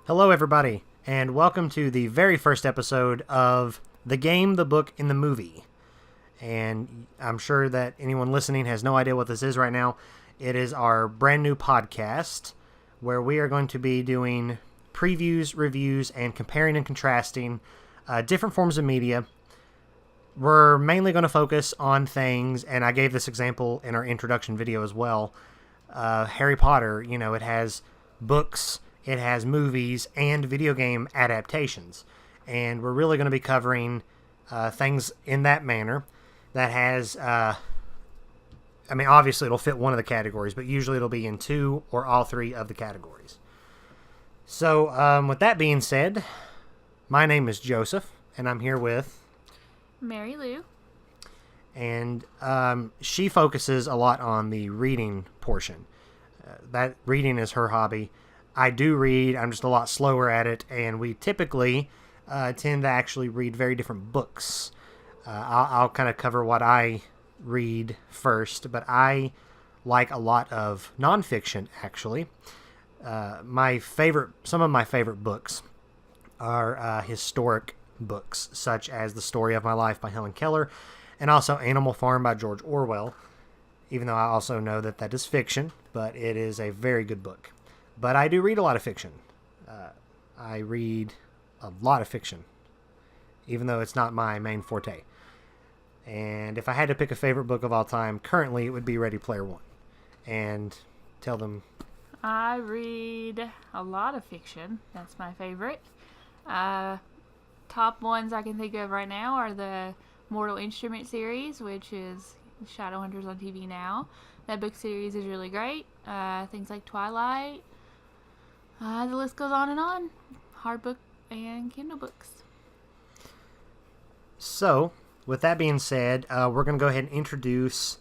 Hello, everybody, and welcome to the very first episode of The Game, the Book, and the Movie. And I'm sure that anyone listening has no idea what this is right now. It is our brand new podcast where we are going to be doing previews, reviews, and comparing and contrasting different forms of media. We're mainly going to focus on things, and I gave this example in our introduction video as well. Harry Potter, it has books, it has movies, and video game adaptations. And we're really going to be covering things in that manner that has, obviously it'll fit one of the categories, but usually it'll be in two or all three of the categories. So, with that being said, my name is Joseph, and I'm here with Mary Lou. And she focuses a lot on the reading portion. That reading is her hobby. I do read. I'm just a lot slower at it, and we typically tend to actually read very different books. I'll kind of cover what I read first, but I like a lot of nonfiction, actually. Some of my favorite books are historic books, such as The Story of My Life by Helen Keller, and also Animal Farm by George Orwell, even though I also know that that is fiction, but it is a very good book. But I do read a lot of fiction. I read a lot of fiction, even though it's not my main forte. And if I had to pick a favorite book of all time, currently it would be Ready Player One. And tell them... I read a lot of fiction. That's my favorite. Top ones I can think of right now are the Mortal Instrument series, which is Shadowhunters on TV now. That book series is really great. Things like Twilight. The list goes on and on. Hard book and Kindle books. So, with that being said, we're going to go ahead and introduce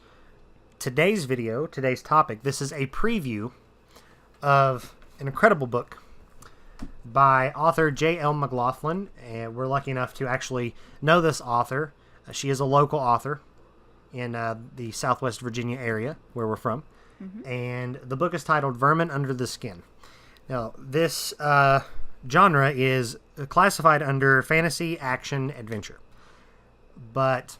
today's video, today's topic. This is a preview of an incredible book by author J.L. Mcglothlin, and we're lucky enough to actually know this author. She is a local author in the Southwest Virginia area where we're from, and the book is titled Vermin Under the Skin. Now, this genre is classified under fantasy, action, adventure, but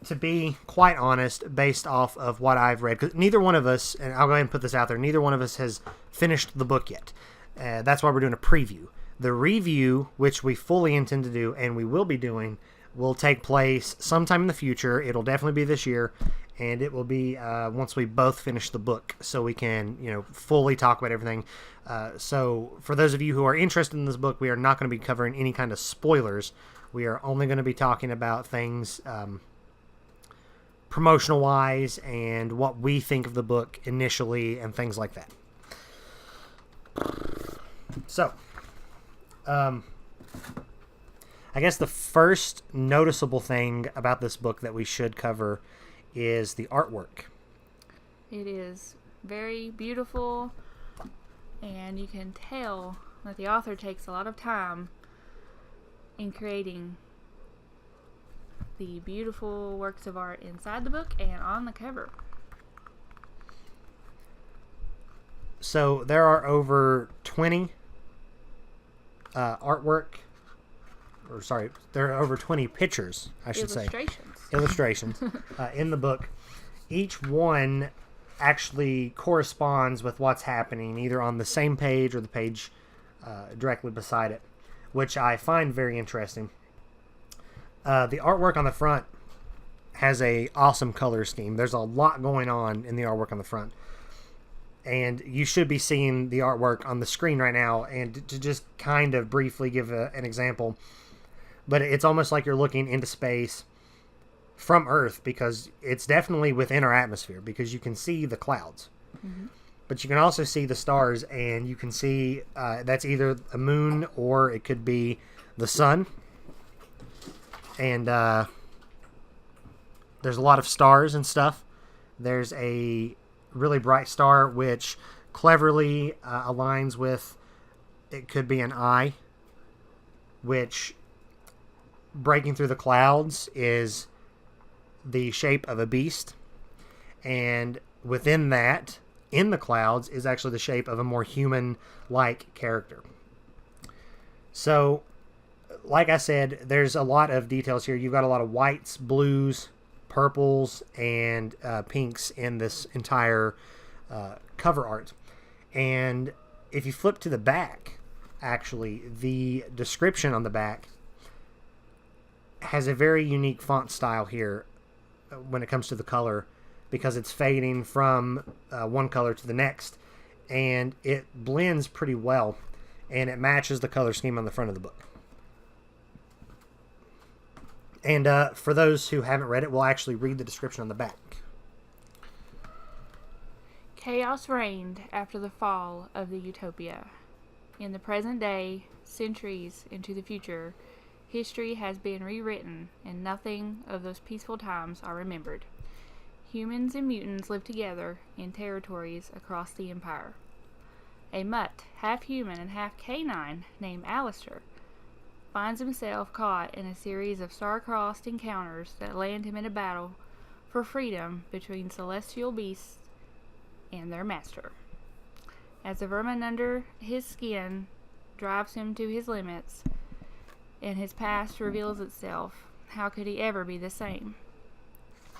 to be quite honest, based off of what I've read, because neither one of us, and I'll go ahead and put this out there, neither one of us has finished the book yet. That's why we're doing a preview. The review, which we fully intend to do, and we will be doing, will take place sometime in the future. It'll definitely be this year, and it will be once we both finish the book, so we can, fully talk about everything. So for those of you who are interested in this book, we are not going to be covering any kind of spoilers. We are only going to be talking about things promotional-wise and what we think of the book initially and things like that. So, I guess the first noticeable thing about this book that we should cover is the artwork. It is very beautiful, and you can tell that the author takes a lot of time in creating the beautiful works of art inside the book and on the cover. So there are over 20 there are over 20 pictures, I should say. Illustrations in the book. Each one actually corresponds with what's happening, either on the same page or the page directly beside it, which I find very interesting. The artwork on the front has a awesome color scheme. There's a lot going on in the artwork on the front. And you should be seeing the artwork on the screen right now. And to just kind of briefly give an example, but it's almost like you're looking into space from Earth, because it's definitely within our atmosphere, because you can see the clouds. Mm-hmm. But you can also see the stars, and you can see that's either a moon or it could be the sun. And there's a lot of stars and stuff. There's a really bright star which cleverly aligns with, it could be an eye, which breaking through the clouds is the shape of a beast. And within that in the clouds is actually the shape of a more human-like character. So, like I said, there's a lot of details here. You've got a lot of whites, blues, purples, and pinks in this entire cover art. And if you flip to the back, actually, the description on the back has a very unique font style here when it comes to the color, because it's fading from one color to the next, and it blends pretty well, and it matches the color scheme on the front of the book. And for those who haven't read it, we'll actually read the description on the back. Chaos reigned after the fall of the utopia. In the present day, centuries into the future, history has been rewritten, and nothing of those peaceful times are remembered. Humans and mutants live together in territories across the Empire. A mutt, half human and half canine, named Alistar, finds himself caught in a series of star-crossed encounters that land him in a battle for freedom between celestial beasts and their master. As the vermin under his skin drives him to his limits, and his past reveals itself, how could he ever be the same?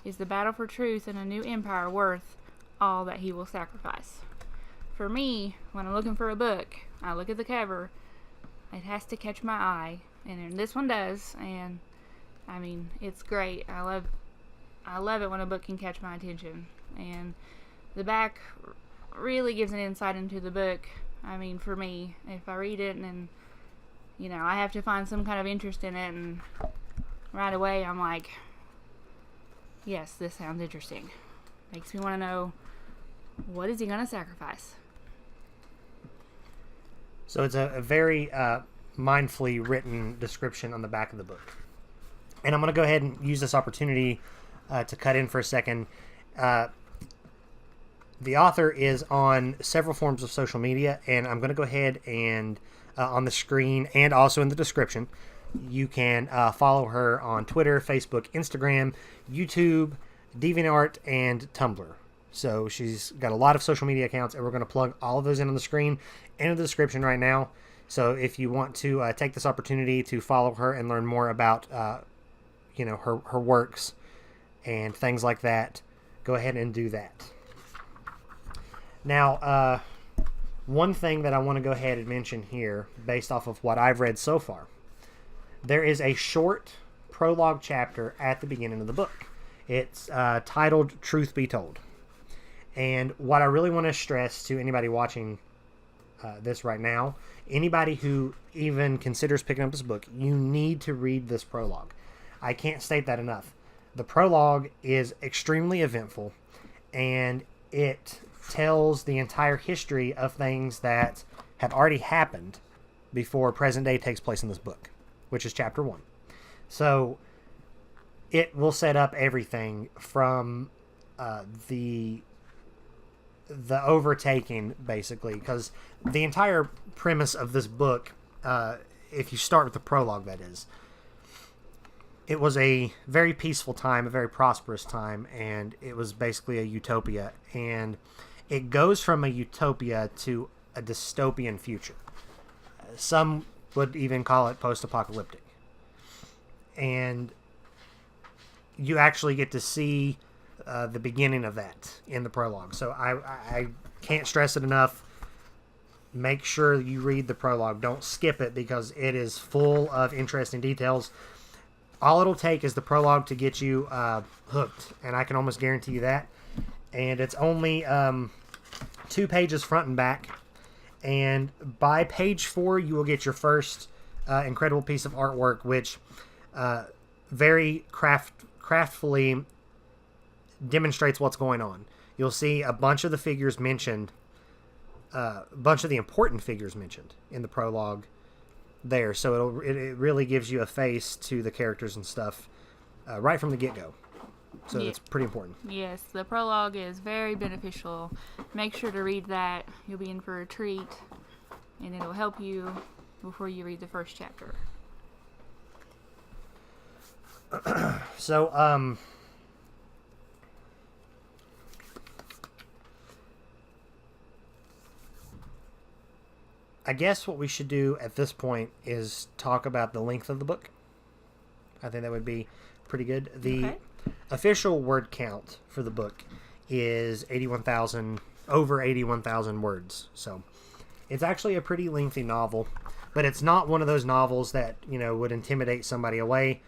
Is the battle for truth in a new empire worth all that he will sacrifice? For me, when I'm looking for a book, I look at the cover. It has to catch my eye, and this one does. And I mean, it's great. I love it when a book can catch my attention. And the back really gives an insight into the book. I mean, for me, if I read it and I have to find some kind of interest in it, and right away I'm like, yes, this sounds interesting. Makes me want to know, what is he going to sacrifice? So it's a very mindfully written description on the back of the book. And I'm going to go ahead and use this opportunity to cut in for a second. The author is on several forms of social media, and I'm going to go ahead and on the screen and also in the description, you can follow her on Twitter, Facebook, Instagram, YouTube, DeviantArt, and Tumblr. So she's got a lot of social media accounts, and we're going to plug all of those in on the screen and in the description right now. So if you want to take this opportunity to follow her and learn more about her works and things like that, go ahead and do that. Now, one thing that I want to go ahead and mention here, based off of what I've read so far, there is a short prologue chapter at the beginning of the book. It's titled Truth Be Told. And what I really want to stress to anybody watching this right now, anybody who even considers picking up this book, you need to read this prologue. I can't state that enough. The prologue is extremely eventful, and it tells the entire history of things that have already happened before present day takes place in this book, which is chapter 1. So it will set up everything from the overtaking, basically, because the entire premise of this book, if you start with the prologue, that is, it was a very peaceful time, a very prosperous time, and it was basically a utopia. And it goes from a utopia to a dystopian future. Some would even call it post-apocalyptic. And you actually get to see the beginning of that in the prologue. So I can't stress it enough. Make sure you read the prologue. Don't skip it, because it is full of interesting details. All it'll take is the prologue to get you hooked, and I can almost guarantee you that. And it's only 2 pages front and back. And by page 4, you will get your first incredible piece of artwork, which very craftfully demonstrates what's going on. You'll see a bunch of the figures mentioned, a bunch of the important figures mentioned in the prologue there. So it really gives you a face to the characters and stuff right from the get-go. So Yeah. it's pretty important. Yes, the prologue is very beneficial. Make sure to read that. You'll be in for a treat, and it'll help you before you read the first chapter. So, I guess what we should do at this point is talk about the length of the book. I think that would be pretty good. The official word count for the book is over 81,000 words. So it's actually a pretty lengthy novel, but it's not one of those novels that, would intimidate somebody away.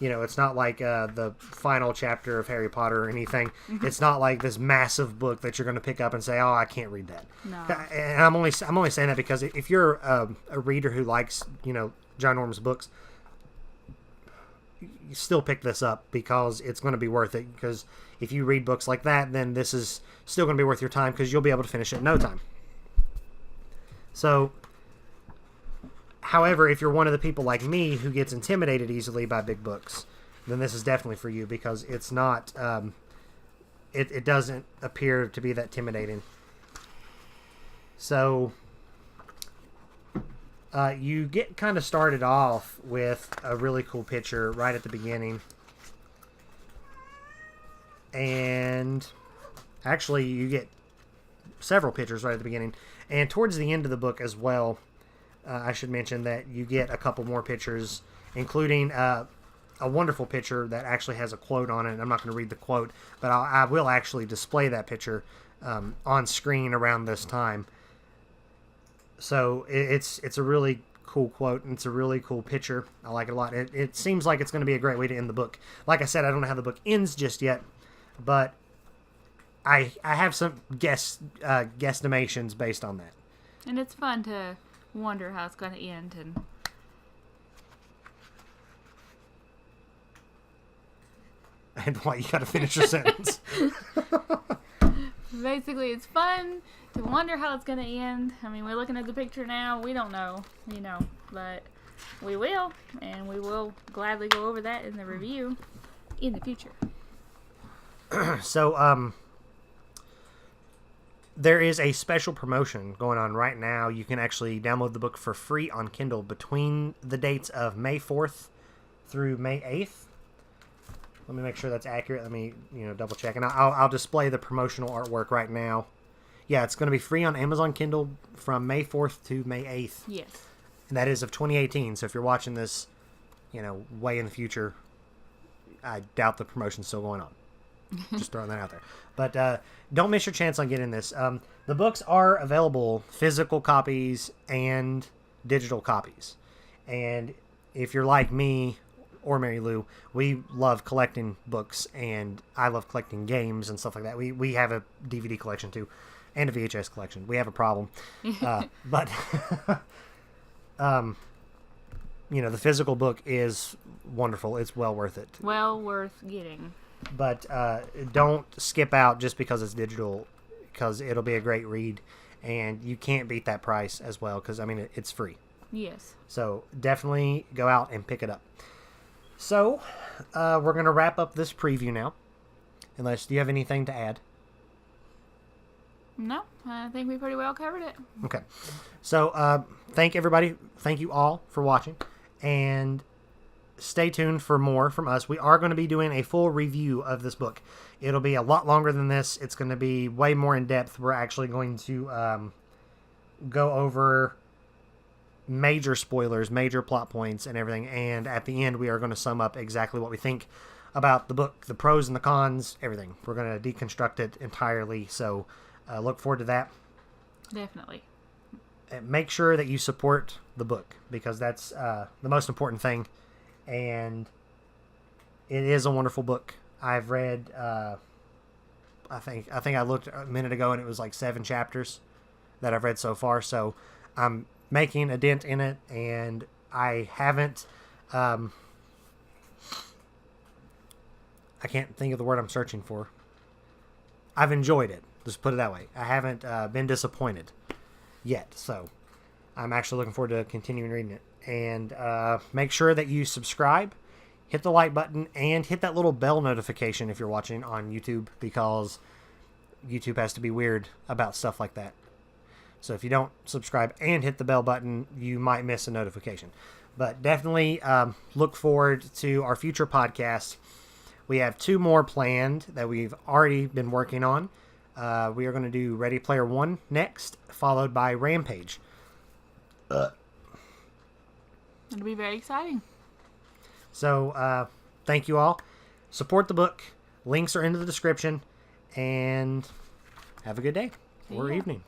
It's not like the final chapter of Harry Potter or anything. Mm-hmm. It's not like this massive book that you're going to pick up and say, "Oh, I can't read that." No. And I'm only saying that because if you're a reader who likes, John Norman's books, you still pick this up because it's going to be worth it. Because if you read books like that, then this is still going to be worth your time because you'll be able to finish it in no time. So, however, if you're one of the people like me who gets intimidated easily by big books, then this is definitely for you because it's not, it doesn't appear to be that intimidating. So, you get kind of started off with a really cool picture right at the beginning. And actually, you get several pictures right at the beginning. And towards the end of the book as well, I should mention that you get a couple more pictures, including a wonderful picture that actually has a quote on it. I'm not going to read the quote, but I will actually display that picture on screen around this time. So it's a really cool quote, and it's a really cool picture. I like it a lot. It seems like it's going to be a great way to end the book. Like I said, I don't know how the book ends just yet, but I have some guesstimations based on that. And it's fun to wonder how it's going to end. And what, you got to finish your sentence. Basically, it's fun to wonder how it's going to end. I mean, we're looking at the picture now. We don't know, but we will, and we will gladly go over that in the review in the future. So, there is a special promotion going on right now. You can actually download the book for free on Kindle between the dates of May 4th through May 8th. Let me make sure that's accurate. Let me, double check. And I'll display the promotional artwork right now. Yeah, it's going to be free on Amazon Kindle from May 4th to May 8th. Yes. And that is of 2018. So if you're watching this, way in the future, I doubt the promotion's still going on. Just throwing that out there. But don't miss your chance on getting this. The books are available, physical copies and digital copies. And if you're like me or Mary Lou, we love collecting books, and I love collecting games and stuff like that. We have a DVD collection too, and a VHS collection. We have a problem. But the physical book is wonderful. It's well worth it. Well worth getting. But don't skip out just because it's digital, because it'll be a great read, and you can't beat that price as well, because, it's free. Yes. So definitely go out and pick it up. So we're going to wrap up this preview now. Unless, do you have anything to add? No, I think we pretty well covered it. Okay. So thank you all for watching, and stay tuned for more from us. We are going to be doing a full review of this book. It'll be a lot longer than this. It's going to be way more in depth. We're actually going to go over major spoilers, major plot points, and everything. And at the end, we are going to sum up exactly what we think about the book, the pros and the cons, everything. We're going to deconstruct it entirely. So look forward to that. Definitely. Make sure that you support the book, because that's the most important thing. And it is a wonderful book. I've read, I think I looked a minute ago, and it was like 7 chapters that I've read so far. So I'm making a dent in it, and I haven't, I can't think of the word I'm searching for. I've enjoyed it. Just put it that way. I haven't been disappointed yet. So I'm actually looking forward to continuing reading it. And make sure that you subscribe, hit the like button, and hit that little bell notification if you're watching on YouTube, because YouTube has to be weird about stuff like that. So if you don't subscribe and hit the bell button, you might miss a notification. But definitely look forward to our future podcasts. We have 2 more planned that we've already been working on. We are going to do Ready Player One next, followed by Rampage. It'll be very exciting. So, thank you all. Support the book. Links are in the description. And have a good day or evening.